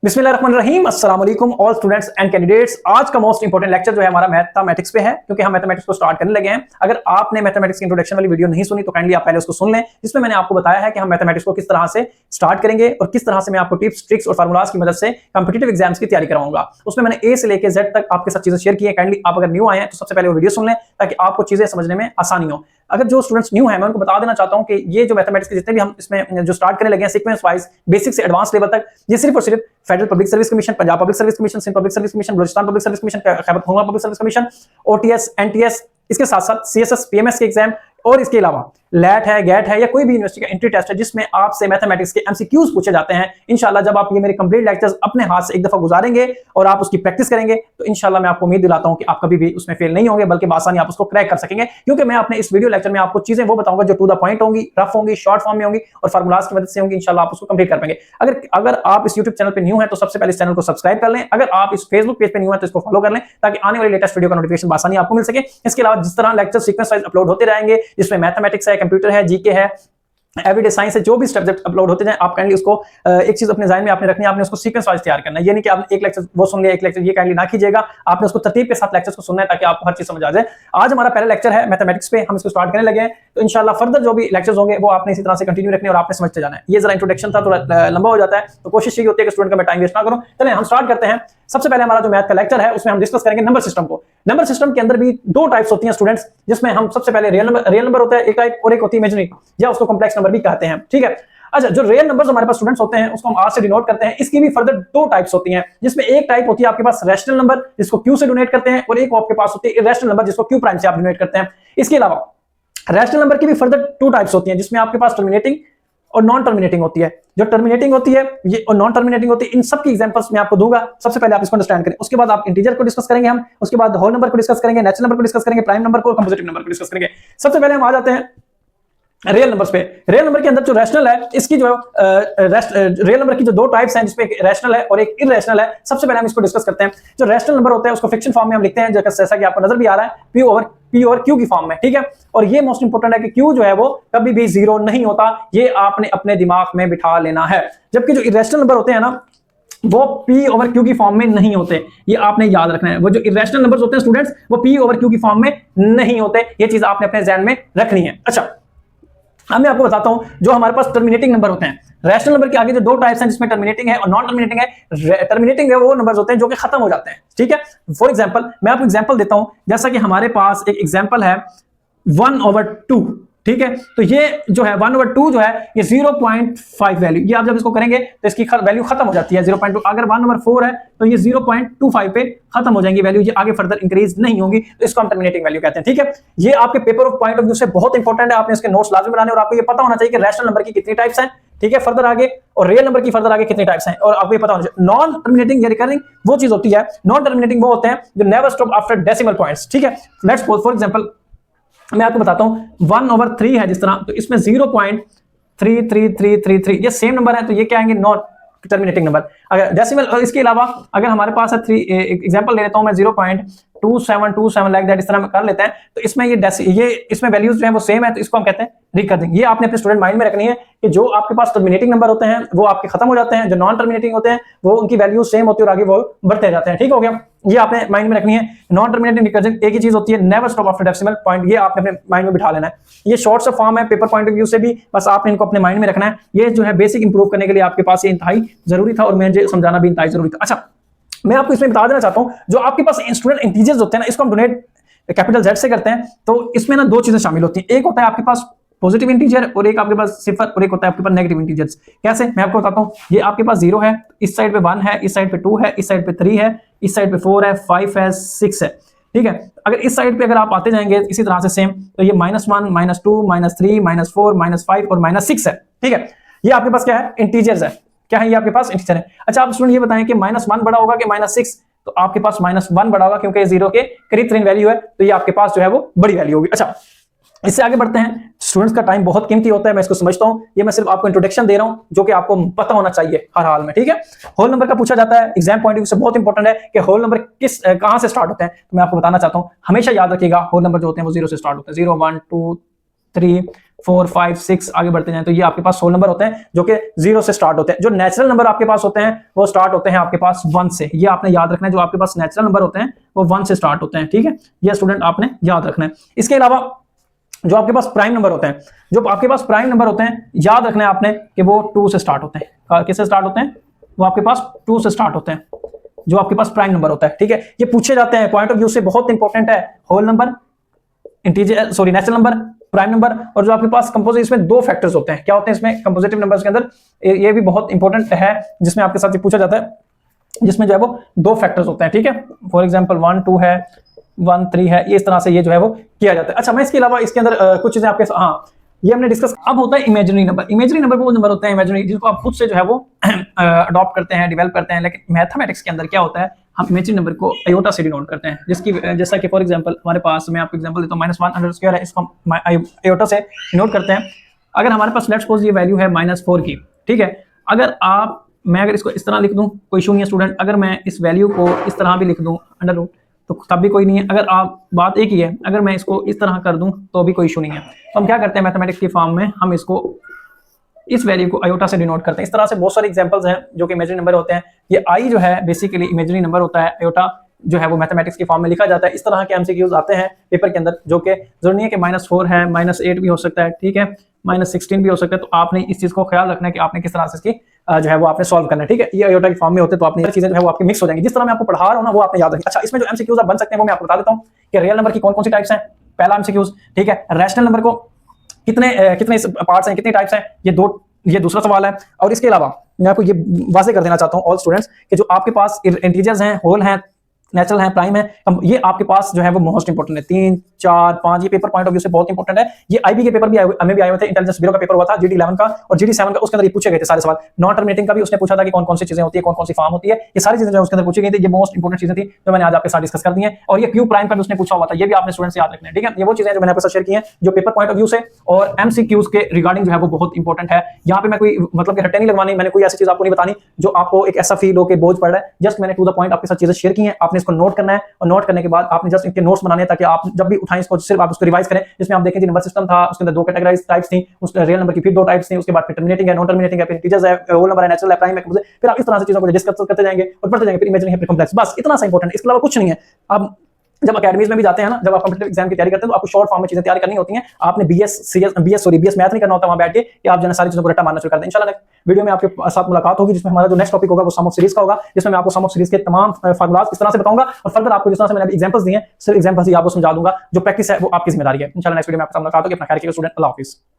बिस्मिल्लाहिर्रहमानिर्रहीम, अस्सलाम वालेकुम ऑल स्टूडेंट्स एंड कैंडिडेट्स। आज का मोस्ट इंपोर्टेंट लेक्चर जो है हमारा मैथमेटिक्स पे है, क्योंकि हम मैथमेटिक्स को स्टार्ट करने लगे हैं। अगर आपने मैथमेटिक्स की इंट्रोडक्शन वाली वीडियो नहीं सुनी तो काइंडली आप पहले उसको सुन लें, जिसमें मैंने आपको बताया है कि हम मैथमेटिक्स को किस तरह से स्टार्ट करेंगे और किस तरह से मैं आपको टिप्स, ट्रिक्स और फार्मूलाज की मदद से कॉम्पिटिटिव एग्जाम्स की तैयारी कराऊंगा। उसमें मैंने ए से लेकर जेड तक आपके साथ चीजें शेयर की है। काइंडली आप अगर न्यू आए हैं तो सबसे पहले वो वीडियो सुन लें ताकि आपको चीजें समझने में आसानी हो। अगर जो स्टूडेंट्स न्यू हैं, मैं उनको बता देना चाहता हूं कि ये जो मैथमेटिक्स के जितने भी हम इसमें जो स्टार्ट करने लगे हैं सीक्वेंस वाइज बेसिक से एडवांस लेवल तक, ये सिर्फ और सिर्फ federal public service commission, Punjab public service commission, Sindh public service commission, Balochistan public service commission, Khyber Pakhtunkhwa public service commission, OTS, NTS, इसके साथ साथ सीएसएस, पीएमएस के एग्जाम और इसके अलावा लैट है, गैट है या कोई भी यूनिवर्सिटी का एंट्री टेस्ट है जिसमें आपसे मैथमेटिक्स के एमसीक्यूज पूछे जाते हैं। इंशाल्लाह जब आप ये मेरे कंप्लीट लेक्चर्स अपने हाथ से एक दफा गुजारेंगे और आप उसकी प्रैक्टिस करेंगे तो इंशाल्लाह मैं आपको उम्मीद दिलाता हूं कि आप कभी भी उसमें फेल नहीं होंगे, बल्कि आसानी आप उसको क्रैक कर सकेंगे। क्योंकि मैं अपने इस वीडियो लेक्चर में आपको चीजें वो बताऊंगा जो टू द पॉइंट होंगी, रफ होंगी, शॉर्ट फॉर्म में होंगी और फार्मूलाज की मदद से होंगी। इंशाल्लाह आप उसको कंप्लीट कर पाएंगे। अगर आप इस यूट्यूब चैनल पे न्यू है तो सबसे पहले इस चैनल को सब्सक्राइब कर लें। अगर आप इस फेसबुक पेज पे न्यू है तो इसको फॉलो कर लें ताकि आने वाली लेटेस्ट वीडियो का नोटिफिकेशन आसानी आपको मिल सके। इसके अलावा जिस तरह लेक्चर सीक्वेंस वाइज अपलोड होते रहेंगे, जिसमें मैथमेटिक्स है, कंप्यूटर है, जीके है, एवरीडे साइंस है, जो भी सब्जेक्ट अपलोड होते जाएं, आप काइंडली उसको एक चीज अपने ज़हन में आपने रखनी है, आपने उसको सीक्वेंस वाइज तैयार करना है। ये नहीं कि आपने एक लेक्चर वो सुन लिया, एक लेक्चर ये काइंडली ना कीजिएगा। आपने उसको तरतीब के साथ लेक्चर्स को सुनना है ताकि आपको हर चीज समझ आ जाए। आज हमारा पहला लेक्चर है मैथमेटिक्स पे, हम इसको स्टार्ट करने लगे हैं। तो इंशाल्लाह फर्दर जो भी लेक्चर्स होंगे वो आपने इसी तरह से कंटिन्यू रखने और आपने समझते जाना है। ये जरा इंट्रोडक्शन था, थोड़ा लंबा हो जाता है, तो कोशिश यही होती है कि स्टूडेंट का मैं टाइम वेस्ट ना करूं। चलें हम स्टार्ट करते हैं। सबसे पहले हमारा जो मैथ का लेक्चर है उसमें हम डिस्कस करेंगे नंबर सिस्टम को। नंबर सिस्टम के अंदर भी दो टाइप्स होती हैं स्टूडेंट्स, जिसमें हम सबसे पहले रियल नंबर होता है एक टाइप, और एक होती है इमेजिनरी या उसको कॉम्प्लेक्स नंबर भी कहते हैं। ठीक है, अच्छा, जो रियल नंबर्स हमारे पास स्टूडेंट्स होते हैं उसको हम आर से डिनोट करते हैं। इसकी भी फर्दर दो टाइप्स होती हैं, जिसमें एक टाइप होती है आपके पास रैशनल नंबर जिसको क्यू से डोनेट करते हैं, और एक आपके पास होती है इरेशनल नंबर जिसको क्यू प्राइम से आप डोनेट करते हैं। इसके अलावा रैशनल नंबर की भी फर्दर टू टाइप्स होती हैं, जिसमें आपके पास टर्मिनेटिंग और नॉन टर्मिनेटिंग होती है। जो टर्मिनेटिंग होती है ये और नॉन टर्मिनेटिंग होती है, इन सब की एग्जांपल्स मैं आपको दूंगा। सबसे पहले आप इसको अंडरस्टैंड करें, उसके बाद आप इंटीजर को डिस्कस करेंगे हम, उसके बाद होल नंबर को डिस्कस करेंगे, नेचुरल नंबर को डिस्कस करेंगे, प्राइम नंबर को और कंपोजिटिव नंबर को डिस्कस करेंगे। सबसे पहले हम आ जाते हैं रियल नंबर्स पे। रियल नंबर के अंदर जो रैशनल है, इसकी जो रियल नंबर की जो दो टाइप्स हैं, जिसमें एक रैशनल है और एक इरैशनल है। सबसे पहले हम इसको डिस्कस करते हैं। जो रैशनल नंबर होते हैं उसको फिक्शन फॉर्म में हम लिखते हैं, जैसा कि आपको नजर भी आ रहा है, पी ओवर क्यू की फॉर्म में। ठीक है, और ये मोस्ट इंपोर्टेंट है कि क्यू जो है वो कभी भी जीरो नहीं होता, ये आपने अपने दिमाग में बिठा लेना है। जबकि जो इरैशनल नंबर होते हैं ना, वो पी ओवर क्यू की फॉर्म में नहीं होते, ये आपने याद रखना है। वो जो इरेशनल नंबर्स होते हैं स्टूडेंट्स, वो पी ओवर क्यू की फॉर्म में नहीं होते, ये चीज आपने अपने ध्यान में रखनी है। अच्छा, अब मैं आपको बताता हूं जो हमारे पास टर्मिनेटिंग नंबर होते हैं। रैशनल नंबर के आगे जो दो टाइप्स हैं, जिसमें टर्मिनेटिंग है और नॉन टर्मिनेटिंग है। टर्मिनेटिंग है वो नंबर्स होते हैं जो कि खत्म हो जाते हैं। ठीक है, फॉर एग्जांपल मैं आपको एग्जांपल देता हूं, जैसा कि हमारे पास एक एग्जांपल है 1/2। ठीक है, तो ये जो है 1/2 जो है ये 0.5 वैल्यू, ये आप जब इसको करेंगे तो इसकी वैल्यू खत्म हो जाती है 0.2। अगर 1/4 है तो ये 0.25 पे खत्म हो जाएंगी वैल्यू, ये आगे फर्दर इंक्रीज नहीं होंगी, तो इसको हम टर्मिनेटिंग वैल्यू कहते हैं। ठीक है, ये आपके paper of point of view से बहुत इंपॉर्टेंट है, आपने इसके नोट्स लाजमी बनाने और आपको ये पता होना चाहिए कि रैशनल नंबर की कितनी टाइप्स हैं। ठीक है, फर्दर आगे, और रियल नंबर की फर्दर आगे कितनी टाइप्स हैं, और आपको ये पता होना चाहिए। नॉन टर्मिनेटिंग या रिकरिंग वो चीज होती है, नॉन टर्मिनेटिंग वो होते हैं जो never stop after decimal points. ठीक है, लेट्स सपोज फॉर एग्जांपल मैं आपको बताता हूं 1/3 है जिस तरह, तो इसमें 0.33333 ये सेम नंबर है, तो ये क्या आएंगे नॉन टर्मिनेटिंग नंबर। अगर डेसिमल, इसके अलावा अगर हमारे पास है 3, एग्जांपल ले लेता हूं मैं 0.2727 लाइक दैट, इस तरह में कर लेते हैं, तो इसमें ये इसमें वैल्यूज जो है वो सेम है, तो इसको हम कहते हैं रिकरिंग। ये आपने अपने स्टूडेंट माइंड में रखनी है कि जो आपके पास टर्मिनेटिंग नंबर होते हैं वो आपके खत्म हो जाते हैं, जो नॉन टर्मिनेटिंग होते हैं वो उनकी वैल्यू सेम होती है और आगे वो बढ़ते जाते हैं। ठीक हो गया, ये आपने माइंड में रखनी है। नॉन टर्मिनेटिंग रिकरिंग एक ही चीज होती है, never stop after decimal point, ये आपने अपने माइंड में बिठा लेना है। ये शॉर्ट सा फॉर्म है पेपर पॉइंट ऑफ व्यू से भी, बस आपने इनको अपने माइंड में रखना है। ये जो है बेसिक इंप्रूव करने के लिए आपके पास ये इंतहाई जरूरी था और मुझे समझाना भी इंतहाई जरूरी था। अच्छा, मैं आपको इसमें बता देना चाहता हूं, जो आपके पास स्टूडेंट इंटीजर्स होते हैं ना, इसको हम डोनेट कैपिटल जेड से करते हैं, तो इसमें ना दो चीजें शामिल होती हैं। एक होता है आपके पास पॉजिटिव इंटीजर और एक आपके पास सिफर, और एक होता है आपके पास नेगेटिव इंटीजर्स। कैसे, मैं आपको बताता हूं। ये आपके पास 0 है, इस साइड पे 1 है, इस साइड पे 2 है, इस साइड पे 3 है, इस साइड पे 4 है, 5 है, 6 है। ठीक है, अगर इस साइड पे अगर आप आते जाएंगे इसी तरह से सेम, तो ये -1, -2, -3, -4, -5 और -6 है। ठीक है, ये आपके पास क्या है, इंटीजर्स है। क्या है ये आपके पास, इंटीजर है। अच्छा, आप स्टूडेंट ये बताएं कि -1 बड़ा होगा कि -6, तो आपके पास -1 बड़ा होगा, क्योंकि 0 के करीब तरीन वैल्यू है, तो ये आपके पास जो है वो बड़ी वैल्यू होगी। अच्छा, इससे आगे बढ़ते हैं। स्टूडेंट्स का टाइम बहुत कीमती होता है, मैं इसको समझता हूं, ये मैं सिर्फ आपको इंट्रोडक्शन दे रहा हूं जो कि आपको पता होना चाहिए हर हाल में। ठीक है, होल नंबर का पूछा जाता है, एग्जाम पॉइंट ऑफ व्यू से बहुत इंपॉर्टेंट है कि होल नंबर कहां से स्टार्ट होते हैं, तो मैं आपको बताना चाहता हूं। हमेशा याद रखिएगा होल नंबर जो होते हैं वो 0 से स्टार्ट होते हैं, 0, 1, 2, 3 4 5 6 आगे बढ़ते जाएं तो ये आपके पास 16 नंबर होते हैं जो कि 0 से स्टार्ट होते हैं। जो नेचुरल नंबर आपके पास होते हैं वो स्टार्ट होते हैं आपके पास 1 से। ये आपने याद रखना है, जो आपके पास नेचुरल नंबर होते हैं वो 1 से स्टार्ट होते हैं, ठीक है, ये स्टूडेंट आपने याद रखना है। इसके अलावा जो आपके पास प्राइम नंबर होते हैं, जो आपके पास प्राइम नंबर होते हैं, याद रखना है आपने कि वो 2 से स्टार्ट होते हैं। किससे स्टार्ट होते हैं? वो आपके पास 2 से स्टार्ट होते हैं, जो आपके पास प्राइम नंबर होता है, ठीक है। ये पूछे जाते हैं, पॉइंट ऑफ व्यू से बहुत इंपॉर्टेंट है। Whole number, integer sorry natural number, prime number, और जो आपके पास कंपोजिट, इसमें 2 फैक्टर्स होते हैं। क्या होते हैं इसमें कंपोजिटिव नंबर्स के अंदर? ये भी बहुत इंपॉर्टेंट है, जिसमें आपके साथ ये पूछा जाता है, जिसमें जो है वो 2 फैक्टर्स होते हैं, ठीक है। फॉर एग्जांपल 1 2 है, 1 3 है, ये इस तरह से ये जो है वो किया जाता है। अच्छा, मैं इसके अलावा इसके अंदर कुछ चीजें आपके, हाँ ये हमने डिस्कस। अब होता है इमेजिनरी नंबर। इमेजिनरी नंबर वो नंबर होते हैं इमेजिनरी, जिसको आप खुद से जो है वो अडॉप्ट करते हैं, डेवलप करते हैं। लेकिन मैथमेटिक्स के अंदर क्या होता है, हम इमेजिनरी नंबर को आयोटा से डिनोट करते हैं, जिसकी जैसा कि फॉर एग्जांपल हमारे पास, मैं आपको एग्जांपल देता हूं, -1 है, इसको हम आयोटा से डिनोट करते हैं। अगर हमारे पास लेट्स सपोज ये वैल्यू है -4 की, ठीक है, अगर मैं अगर इसको इस तरह लिख दूं, कोई इशू नहीं है स्टूडेंट। अगर मैं इस वैल्यू को इस तरह भी लिख दूं अंडर रूट, तो तब भी कोई नहीं है। अगर आप बात एक ही है, अगर मैं इसको इस तरह कर दूं तो भी कोई इशू नहीं है। तो हम क्या करते हैं मैथमेटिक्स की फॉर्म में, हम इसको इस वैल्यू को आयोटा से डिनोट करते हैं। इस तरह से बहुत सारे एग्जांपल्स हैं जो कि इमेजिनरी नंबर होते हैं। ये आई जो है बेसिकली इमेजिनरी नंबर होता है, आयोटा जो है वो मैथमेटिक्स की फॉर्म में लिखा जाता है। इस तरह के एमसीक्यूज आते हैं पेपर के अंदर, जो कि जरूरी नहीं है कि -4 है, -8 भी हो सकता है, ठीक है, -16 भी हो सकता है। तो आपने इस चीज को ख्याल रखना है कि आपने किस तरह से इसकी जो है वो आपने सॉल्व करना है, ठीक है। ये आयोटा की फॉर्म में होते हैं, तो आपने चीजें जो है वो आपकी मिक्स हो जाएंगी। जिस तरह मैं आपको पढ़ा रहा हूं ना वो आपने याद रखना। अच्छा, इसमें जो एमसीक्यूज आप बन सकते हैं वो मैं आपको बता देता हूं कि रियल नंबर की कौन कौन सी टाइप्स हैं। पहला एमसीक्यूज, ठीक है, रैशनल नंबर को कितने पार्ट्स हैं, कितनी टाइप्स हैं, ये दूसरा सवाल है। और इसके अलावा मैं आपको ये वाज़ेह कर देना चाहता हूं ऑल स्टूडेंट्स कि जो आपके पास इंटीजर्स हैं, होल हैं, नेचुरल है, प्राइम है, ये आपके पास जो है वो मोस्ट इंपोर्टेंट है। 3 4 5 ये पेपर पॉइंट ऑफ व्यू से बहुत इंपोर्टेंट है। ये आईबी के पेपर भी हमें भी आए हुए थे, इंटेलिजेंस ब्यूरो का पेपर हुआ था, जीडी 11 का और जीडी 7 का, उसके अंदर ये पूछे गए थे सारे सवाल। नॉन टर्मिनेटिंग का भी उसने पूछा था कि कौन कौन सी चीजें होती है, कौन कौन सी फॉर्म होती है, ये सारी चीजें जो उसके अंदर पूछी गई थी। ये मोस्ट इंपोर्टेंट चीजें थी जो मैंने आज आपके साथ डिस्कस कर दी है। और ये क्यू प्राइम का भी उसने पूछा हुआ था, ये भी आपने स्टूडेंट्स याद रखना है, ठीक है। ये वो चीजें जो मैंने आपके साथ शेयर की हैं जो पेपर पॉइंट ऑफ व्यू से और एमसीक्यूज के रिगार्डिंग जो है वो बहुत इंपॉर्टेंट है। यहाँ पे मैं कोई मतलब कि रट्टे नहीं लगवानी, मैंने कोई ऐसी चीज आपको नहीं बतानी जो आपको एक ऐसा फील हो कि बोझ पड़ रहा है। जस्ट मैंने टू द पॉइंट आपके साथ चीजें शेयर की हैं, आपने इसको नोट करना है और नोट करने के बाद आपने जस्ट इनके नोट्स बनाने हैं, ताकि आप जब भी उठाएं इसको सिर्फ आप उसको रिवाइज करें। जिसमें आप देखें कि नंबर सिस्टम था, उसके अंदर 2 कैटेगराइज टाइप्स थी, उसके रियल नंबर की फिर 2 टाइप्स थी, उसके बाद फिर टर्मिनेटिंग है, नॉन टर्मिनेटिंग है, फिर इंटीजर्स है, होल नंबर है, नेचुरल है, प्राइम है, फिर आप इस तरह से चीजों को डिस्कस करते जाएंगे और पढ़ते जाएंगे, फिर इमेजिनरी है, फिर कॉम्प्लेक्स। बस इतना सा इंपॉर्टेंट है, इसके अलावा कुछ नहीं है। अब जब अकेडमीज में भी जाते हैं ना, जब आप कॉम्पिटिटिव एग्जाम की तैयारी करते हैं तो आपको शॉर्ट फॉर्म में चीजें तैयार करनी होती हैं। आपने बीएस मैथ नहीं करना होता वहां बैठ के कि आप जो है सारी चीजों को रट्टा मारना शुरू कर दें। इंशाल्लाह नेक्स्ट वीडियो में आपके साथ मुलाकात होगी, जिसमें हमारा जो नेक्स्ट टॉपिक होगा वो सम ऑफ सीरीज का होगा, जिसमें मैं आपको सम ऑफ सीरीज के तमाम फार्मूलाज इस तरह से बताऊंगा और फर्दर आपको जिस तरह से मैंने एग्जांपल्स दिए हैं सिर्फ एग्जांपल्स ही आपको समझा दूंगा, जो प्रैक्टिस है वो आपकी जिम्मेदारी है। इंशाल्लाह नेक्स्ट वीडियो में आपके साथ मुलाकात होगी। अपना ख्याल रखिएगा स्टूडेंट, अल्लाह हाफिज।